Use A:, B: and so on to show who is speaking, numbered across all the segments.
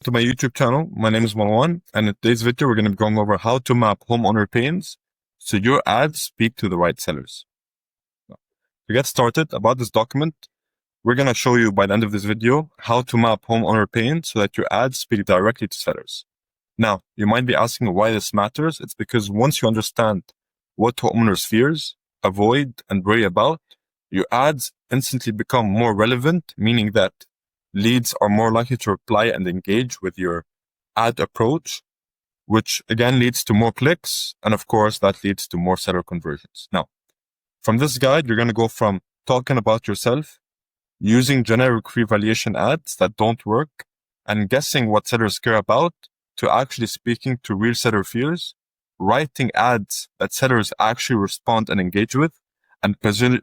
A: to my YouTube channel. My name is Marwan, and in today's video, we're going to be going over how to map homeowner pains so your ads speak to the right sellers. Now, to get started about this document, we're going to show you by the end of this video how to map homeowner pains so that your ads speak directly to sellers. Now, you might be asking why this matters. It's because once you understand what homeowners fears, avoid, and worry about, your ads instantly become more relevant, meaning that leads are more likely to reply and engage with your ad approach, which again leads to more clicks. And of course, that leads to more seller conversions. Now, from this guide, you're going to go from talking about yourself, using generic revaluation ads that don't work, and guessing what sellers care about, to actually speaking to real seller fears, writing ads that sellers actually respond and engage with, and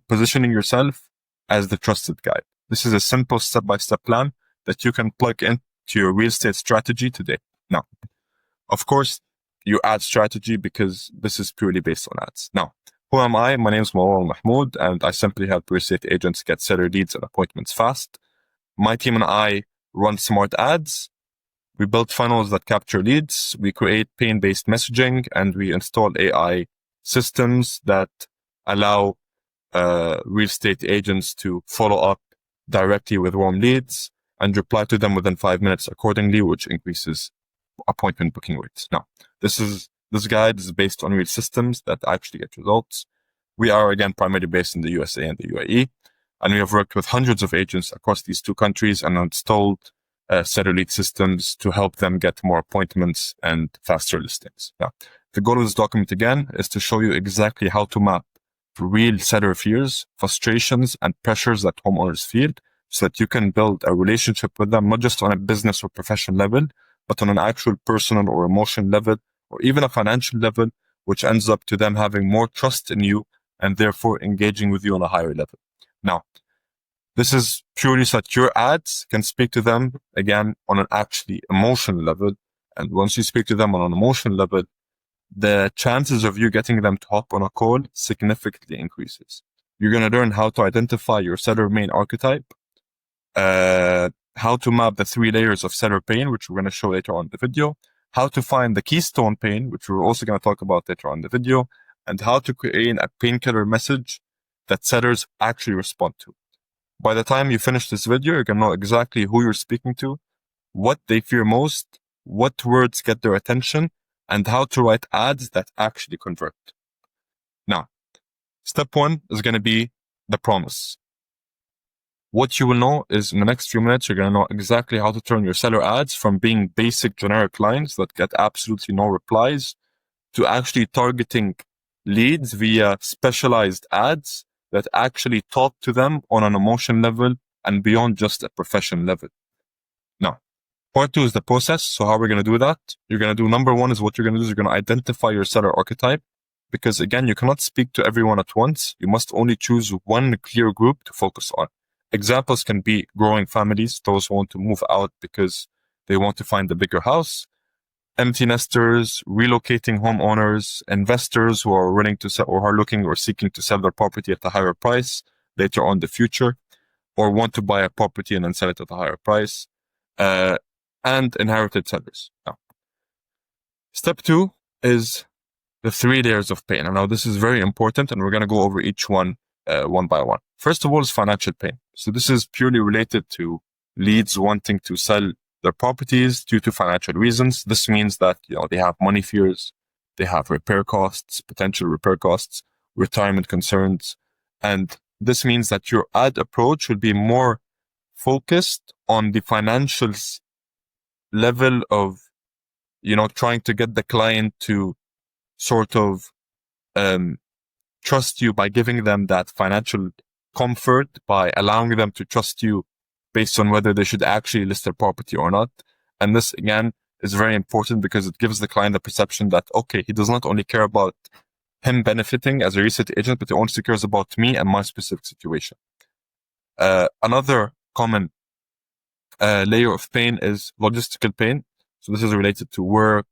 A: positioning yourself as the trusted guide. This is a simple step-by-step plan that you can plug into your real estate strategy today. Now, of course, your ad strategy, because this is purely based on ads. Now, who am I? My name is Marwan Mahmoud, and I simply help real estate agents get seller leads and appointments fast. My team and I run smart ads. We build funnels that capture leads. We create pain-based messaging, and we install AI systems that allow real estate agents to follow up directly with warm leads and reply to them within 5 minutes accordingly, which increases appointment booking rates. Now, this guide is based on real systems that actually get results. We are, again, primarily based in the USA and the UAE, and we have worked with hundreds of agents across these two countries and installed seller lead systems to help them get more appointments and faster listings. Now, the goal of this document, again, is to show you exactly how to map real seller fears, frustrations, and pressures that homeowners feel so that you can build a relationship with them, not just on a business or professional level, but on an actual personal or emotional level, or even a financial level, which ends up to them having more trust in you and therefore engaging with you on a higher level. Now, this is purely so that your ads can speak to them, again, on an actually emotional level. And once you speak to them on an emotional level, the chances of you getting them to hop on a call significantly increases. You're going to learn how to identify your seller main archetype, how to map the 3 layers of seller pain, which we're going to show later on in the video, how to find the keystone pain, which we're also going to talk about later on in the video, and how to create a painkiller message that sellers actually respond to. By the time you finish this video, you're going to know exactly who you're speaking to, what they fear most, what words get their attention, and how to write ads that actually convert. Now, step 1 is going to be the promise. What you will know is in the next few minutes, you're going to know exactly how to turn your seller ads from being basic generic lines that get absolutely no replies to actually targeting leads via specialized ads that actually talk to them on an emotion level and beyond just a profession level. Now, part 2 is the process. So how we're going to do that? You're going to do number 1 is what you're going to do is you're going to identify your seller archetype, because again, you cannot speak to everyone at once. You must only choose one clear group to focus on. Examples can be growing families, those who want to move out because they want to find a bigger house, empty nesters, relocating homeowners, investors who are willing to sell or are looking or seeking to sell their property at a higher price later on in the future, or want to buy a property and then sell it at a higher price, and inherited sellers. Now, step 2 is the 3 layers of pain. And now this is very important, and we're going to go over each one one by one. First of all is financial pain. So this is purely related to leads wanting to sell their properties due to financial reasons. This means that, they have money fears, they have repair costs, potential repair costs, retirement concerns. And this means that your ad approach will be more focused on the financial level of, trying to get the client to sort of trust you by giving them that financial comfort, by allowing them to trust you based on whether they should actually list their property or not. And this, again, is very important because it gives the client the perception that, okay, he does not only care about him benefiting as a real estate agent, but he also cares about me and my specific situation. Another common layer of pain is logistical pain. So this is related to work,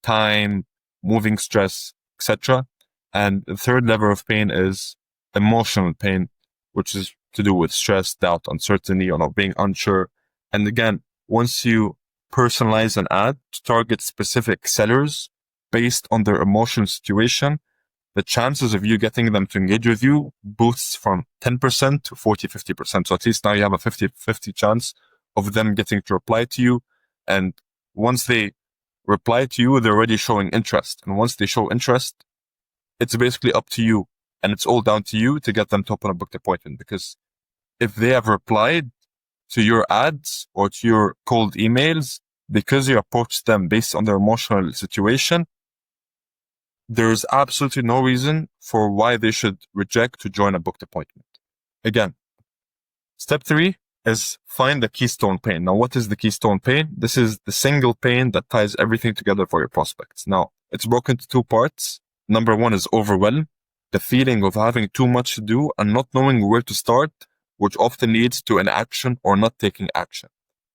A: time, moving stress, etc. And the third level of pain is emotional pain, which is to do with stress, doubt, uncertainty, or not being unsure. And again, once you personalize an ad to target specific sellers based on their emotional situation, the chances of you getting them to engage with you boosts from 10% to 40-50%. So at least now you have a 50-50 chance of them getting to reply to you. And once they reply to you, they're already showing interest. And once they show interest, it's basically up to you. And it's all down to you to get them to open a booked appointment. Because if they have replied to your ads or to your cold emails because you approached them based on their emotional situation, there's absolutely no reason for why they should reject to join a booked appointment. Again, step 3 is find the keystone pain. Now, what is the keystone pain? This is the single pain that ties everything together for your prospects. Now, it's broken into 2 parts. Number 1 is overwhelm, the feeling of having too much to do and not knowing where to start, which often leads to inaction or not taking action.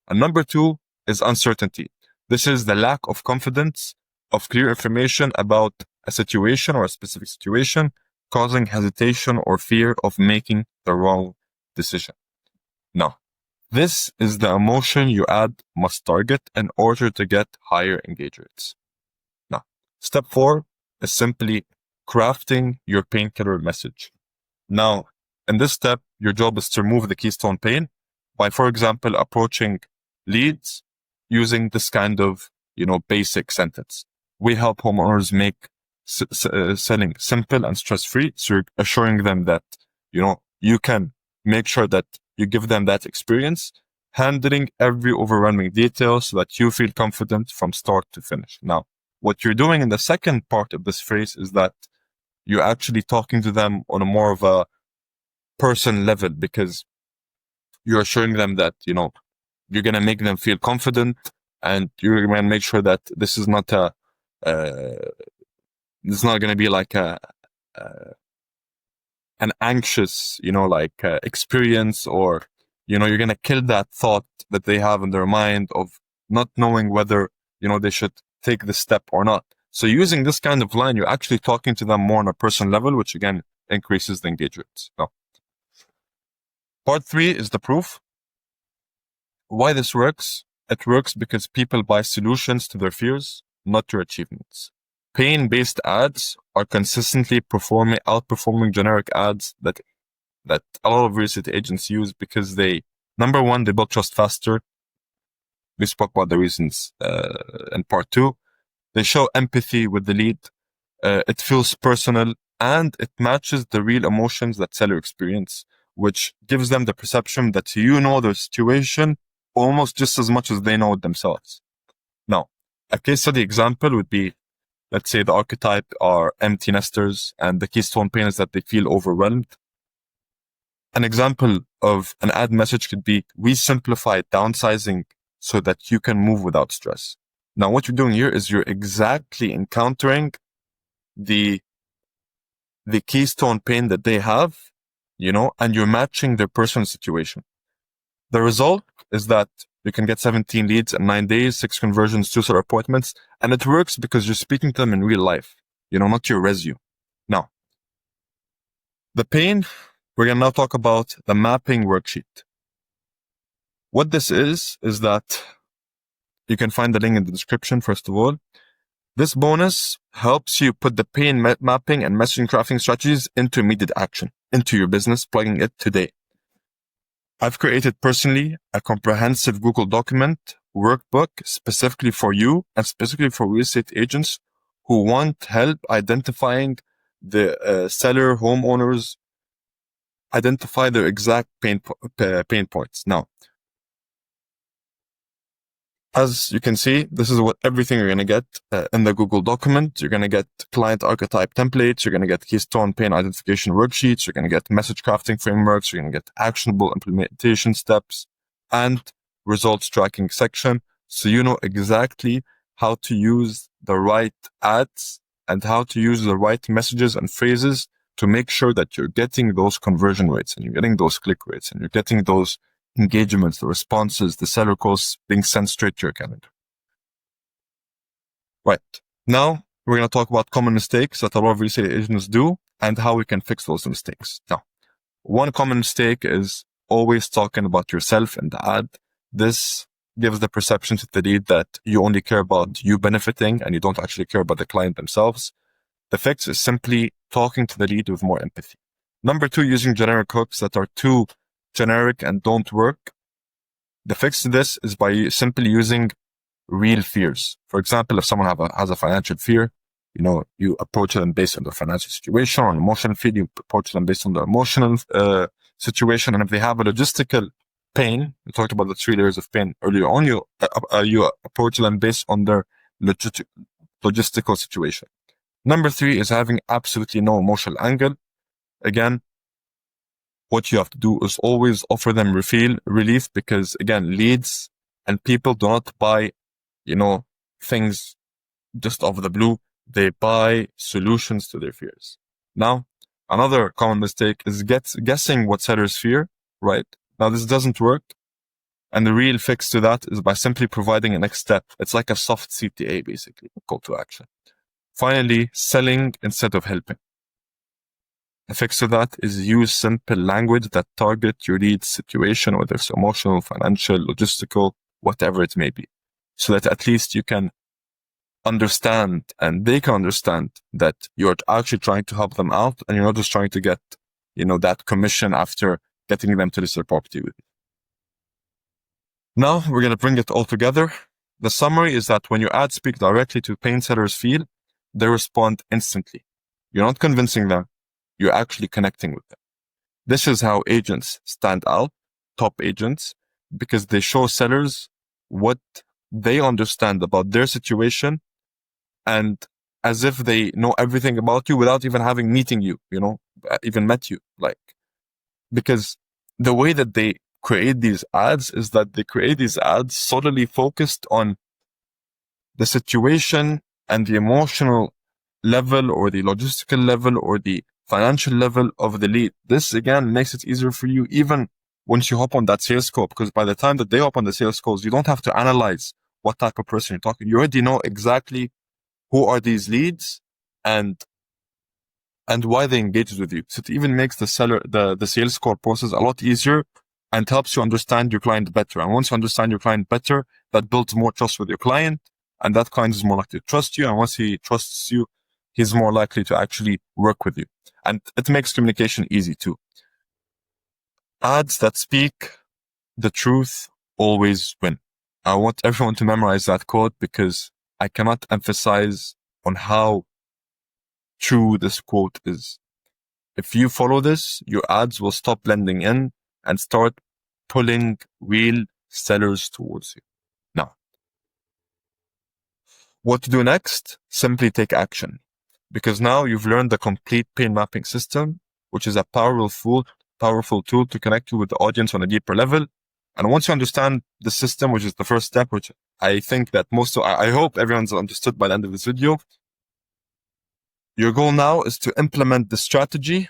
A: And number 2 is uncertainty. This is the lack of confidence, of clear information about a situation or a specific situation, causing hesitation or fear of making the wrong decision. Now, this is the emotion your ad must target in order to get higher engage rates. Now, step 4 is simply crafting your painkiller message. Now, in this step, your job is to remove the keystone pain by, for example, approaching leads using this kind of, basic sentence. We help homeowners make selling simple and stress-free. So you're assuring them that, you can make sure that you give them that experience, handling every overwhelming detail so that you feel confident from start to finish. Now, what you're doing in the second part of this phrase is that you're actually talking to them on a more of a person level, because you're assuring them that, you're going to make them feel confident, and you're going to make sure that this is not it's not going to be like an anxious, experience, or, you're going to kill that thought that they have in their mind of not knowing whether, they should take the step or not. So using this kind of line, you're actually talking to them more on a person level, which again increases the engagement. Now, part 3 is the proof. Why this works? It works because people buy solutions to their fears, not your achievements. Pain-based ads are consistently outperforming generic ads that a lot of real estate agents use because number 1, they build trust faster. We spoke about the reasons in part 2. They show empathy with the lead. It feels personal, and it matches the real emotions that seller experience, which gives them the perception that their situation almost just as much as they know it themselves. Now, a case study example would be, let's say the archetype are empty nesters and the keystone pain is that they feel overwhelmed. An example of an ad message could be, we simplify downsizing so that you can move without stress. Now, what you're doing here is you're exactly encountering the keystone pain that they have, and you're matching their personal situation. The result is that you can get 17 leads in 9 days, 6 conversions, 2 seller appointments, and it works because you're speaking to them in real life, not your resume. Now, the pain, we're going to now talk about the mapping worksheet. What this is that you can find the link in the description, first of all. This bonus helps you put the pain mapping and messaging crafting strategies into immediate action, into your business, plugging it today. I've created personally a comprehensive Google document workbook specifically for you and specifically for real estate agents who want help identifying the seller, homeowners, identify their exact pain points. Now, as you can see, this is everything you're going to get in the Google document. You're going to get client archetype templates. You're going to get keystone pain identification worksheets. You're going to get message crafting frameworks. You're going to get actionable implementation steps and results tracking section. So you know exactly how to use the right ads and how to use the right messages and phrases to make sure that you're getting those conversion rates and you're getting those click rates and you're getting those engagements, the responses, the seller calls being sent straight to your calendar. Right. Now, we're going to talk about common mistakes that a lot of real estate agents do and how we can fix those mistakes. Now, one common mistake is always talking about yourself in the ad. This gives the perception to the lead that you only care about you benefiting and you don't actually care about the client themselves. The fix is simply talking to the lead with more empathy. Number 2, using generic hooks that are too generic and don't work. The fix to this is by simply using real fears. For example, if someone has a financial fear, you approach them based on their financial situation, or an emotional fear, you approach them based on their emotional situation. And if they have a logistical pain, we talked about the 3 layers of pain earlier on, you approach them based on their logistical situation. Number 3 is having absolutely no emotional angle. Again, what you have to do is always offer them relief, because again, leads and people do not buy, things just off the blue. They buy solutions to their fears. Now, another common mistake is guessing what sellers fear, right? Now, this doesn't work. And the real fix to that is by simply providing a next step. It's like a soft CTA, basically, a call to action. Finally, selling instead of helping. The fix to that is use simple language that target your lead's situation, whether it's emotional, financial, logistical, whatever it may be, so that at least you can understand and they can understand that you're actually trying to help them out and you're not just trying to get, that commission after getting them to list their property with you. Now we're going to bring it all together. The summary is that when your ads speak directly to pain sellers' feel, they respond instantly. You're not convincing them. You're actually connecting with them. This is how agents stand out, top agents, because they show sellers what they understand about their situation, and as if they know everything about you without even having meeting you, even met you. Because the way that they create these ads is that they create these ads solely focused on the situation and the emotional level or the logistical level or the financial level of the lead. This again makes it easier for you even once you hop on that sales call, because by the time that they hop on the sales calls, you don't have to analyze what type of person you're talking. You already know exactly who are these leads and why they engaged with you. So it even makes the sales call process a lot easier and helps you understand your client better. And once you understand your client better, that builds more trust with your client, and that client is more likely to trust you. And once he trusts you, he's more likely to actually work with you. And it makes communication easy too. Ads that speak the truth always win. I want everyone to memorize that quote, because I cannot emphasize on how true this quote is. If you follow this, your ads will stop blending in and start pulling real sellers towards you. Now, what to do next? Simply take action. Because now you've learned the complete pain mapping system, which is a powerful tool to connect you with the audience on a deeper level. And once you understand the system, which is the first step, which I think that I hope everyone's understood by the end of this video, your goal now is to implement the strategy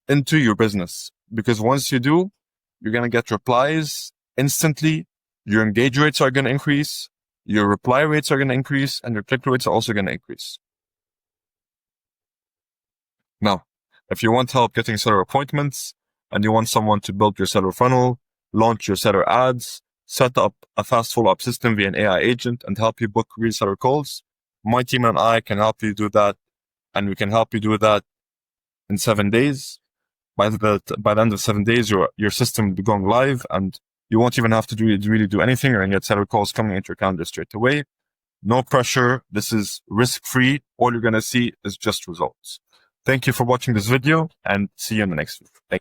A: into your business. Because once you do, you're going to get replies instantly. Your engage rates are going to increase. Your reply rates are going to increase, and your click rates are also going to increase. Now, if you want help getting seller appointments and you want someone to build your seller funnel, launch your seller ads, set up a fast follow-up system via an AI agent, and help you book real seller calls, my team and I can help you do that. And we can help you do that in 7 days. By the end of 7 days, your system will be going live, and you won't even have to really do anything. You're going to get seller calls coming into your calendar straight away. No pressure. This is risk-free. All you're going to see is just results. Thank you for watching this video, and see you in the next video. Thank you.